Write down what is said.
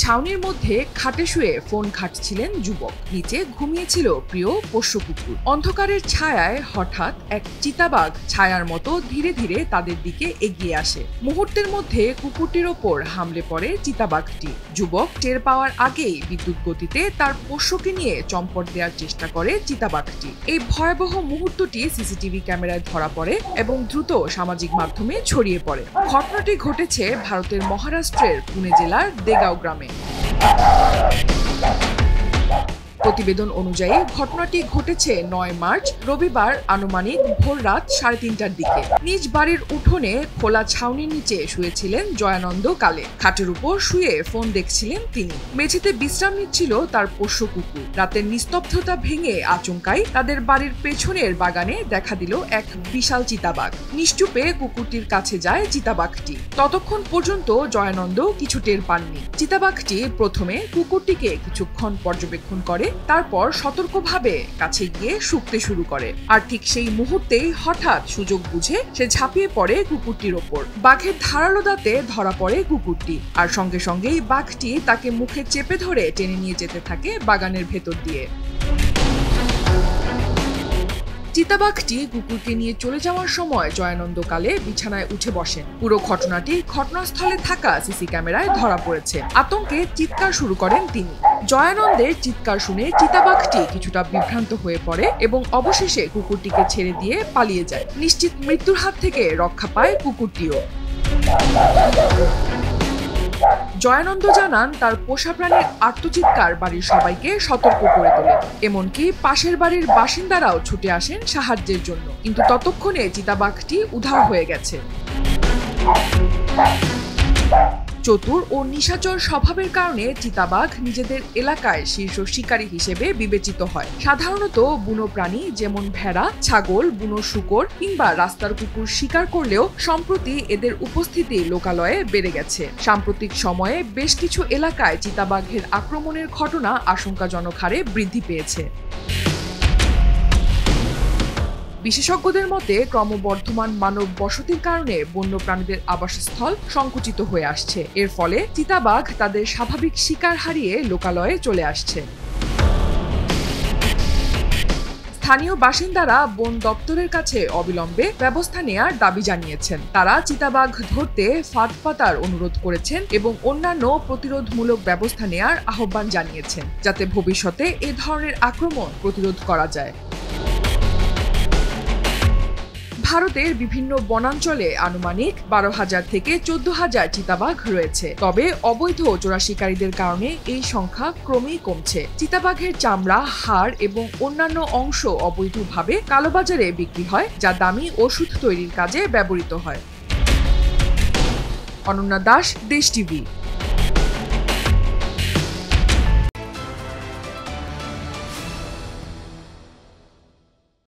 ছাউনির মধ্যে খাটে শুয়ে ফোন ঘাঁটছিলেন যুবক। নিচে ঘুমিয়েছিল প্রিয় পোষ্য কুকুর। অন্ধকারের ছায়ায় হঠাৎ এক চিতাবাঘ ছায়ার মতো ধীরে ধীরে তাদের দিকে এগিয়ে আসে। মুহূর্তের মধ্যে কুকুরটির ওপর হামলে পড়ে চিতাবাঘটি। যুবক টের পাওয়ার আগেই বিদ্যুৎ গতিতে তার পোষ্যকে নিয়ে চম্পট দেওয়ার চেষ্টা করে চিতাবাঘটি। এই ভয়াবহ মুহূর্তটি সিসিটিভি ক্যামেরায় ধরা পড়ে এবং দ্রুত সামাজিক মাধ্যমে ছড়িয়ে পড়ে। ঘটনাটি ঘটেছে ভারতের মহারাষ্ট্রের পুনে জেলার দেগাঁও গ্রামে। প্রতিবেদন অনুযায়ী ঘটনাটি ঘটেছে ৯ মার্চ রবিবার আনুমানিক ভোর রাত ৩:৩০টার দিকে। নিজ বাড়ির উঠোনে খোলা ছাউনির নিচে শুয়েছিলেন জয়ানন্দ কালে। খাটের উপর শুয়ে ফোন দেখছিলেন তিনি। মেঝেতে বিশ্রাম নিচ্ছিল তার পোষ্য কুকুর। রাতের নিস্তব্ধতা ভেঙে আচমকাই তাদের বাড়ির পেছনের বাগানে দেখা দিল এক বিশাল চিতাবাঘ। নিশ্চুপে কুকুরটির কাছে যায় চিতাবাঘটি। ততক্ষণ পর্যন্ত জয়ানন্দ কিছু টের পাননি। চিতাবাঘটি প্রথমে কুকুরটিকে কিছুক্ষণ পর্যবেক্ষণ করে, তারপর সতর্কভাবে কাছে গিয়ে শুকতে শুরু করে। আর ঠিক সেই মুহূর্তেই হঠাৎ সুযোগ বুঝে সে ঝাঁপিয়ে পড়ে কুকুরটির ওপর। বাঘের ধারালো দাঁতে ধরা পড়ে কুকুরটি, আর সঙ্গে সঙ্গেই বাঘটি তাকে মুখে চেপে ধরে টেনে নিয়ে যেতে থাকে বাগানের ভেতর দিয়ে। চিতাবাঘটি কুকুরকে নিয়ে চলে যাওয়ার সময় জয়ানন্দ কালে বিছানায় উঠে বসেন। পুরো ঘটনাটি ঘটনাস্থলে থাকা সিসি ক্যামেরায় ধরা পড়েছে। আতঙ্কে চিৎকার শুরু করেন তিনি। জয়ানন্দের চিৎকার শুনে চিতাবাঘটি কিছুটা বিভ্রান্ত হয়ে পড়ে এবং অবশেষে কুকুরটিকে ছেড়ে দিয়ে পালিয়ে যায়। নিশ্চিত মৃত্যুর হাত থেকে রক্ষা পায় কুকুরটিও। জয়ানন্দ জানান, তার পোষা প্রাণীর আর্তচিৎকার বাড়ির সবাইকে সতর্ক করে তোলে। এমনকি পাশের বাড়ির বাসিন্দারাও ছুটে আসেন সাহায্যের জন্য, কিন্তু ততক্ষণে চিতাবাঘটি উধাও হয়ে গেছে। চতুর ও নিশাচর স্বভাবের কারণে চিতাবাঘ নিজেদের এলাকায় শীর্ষ শিকারী হিসেবে বিবেচিত হয়। সাধারণত বুনো প্রাণী যেমন ভেড়া, ছাগল, বুনো শূকর কিংবা রাস্তার কুকুর শিকার করলেও সম্প্রতি এদের উপস্থিতি লোকালয়ে বেড়ে গেছে। সাম্প্রতিক সময়ে বেশ কিছু এলাকায় চিতাবাঘের আক্রমণের ঘটনা আশঙ্কাজনক হারে বৃদ্ধি পেয়েছে। বিশেষজ্ঞদের মতে ক্রমবর্ধমান মানব বসতির কারণে বন্যপ্রাণীদের আবাসস্থল সংকুচিত হয়ে আসছে। এর ফলে চিতাবাঘ তাদের স্বাভাবিক শিকার হারিয়ে লোকালয়ে চলে আসছে। স্থানীয় বাসিন্দারা বন দপ্তরের কাছে অবিলম্বে ব্যবস্থা নেয়ার দাবি জানিয়েছেন। তারা চিতাবাঘ ধরতে ফাঁদ পাতার অনুরোধ করেছেন এবং অন্যান্য প্রতিরোধমূলক ব্যবস্থা নেয়ার আহ্বান জানিয়েছেন, যাতে ভবিষ্যতে এ ধরনের আক্রমণ প্রতিরোধ করা যায়। ভারতের বিভিন্ন বনাঞ্চলে আনুমানিক 12,000 থেকে 14,000 চিতাবাঘ রয়েছে। তবে অবৈধ চোরা শিকারীদের কারণে এই সংখ্যা ক্রমেই কমছে। চিতাবাঘের চামড়া, হাড় এবং অন্যান্য অংশ অবৈধভাবে কালোবাজারে বিক্রি হয়, যা দামি ওষুধ তৈরির কাজে ব্যবহৃত হয়। অনন্যা দাস, দেশ টিভি।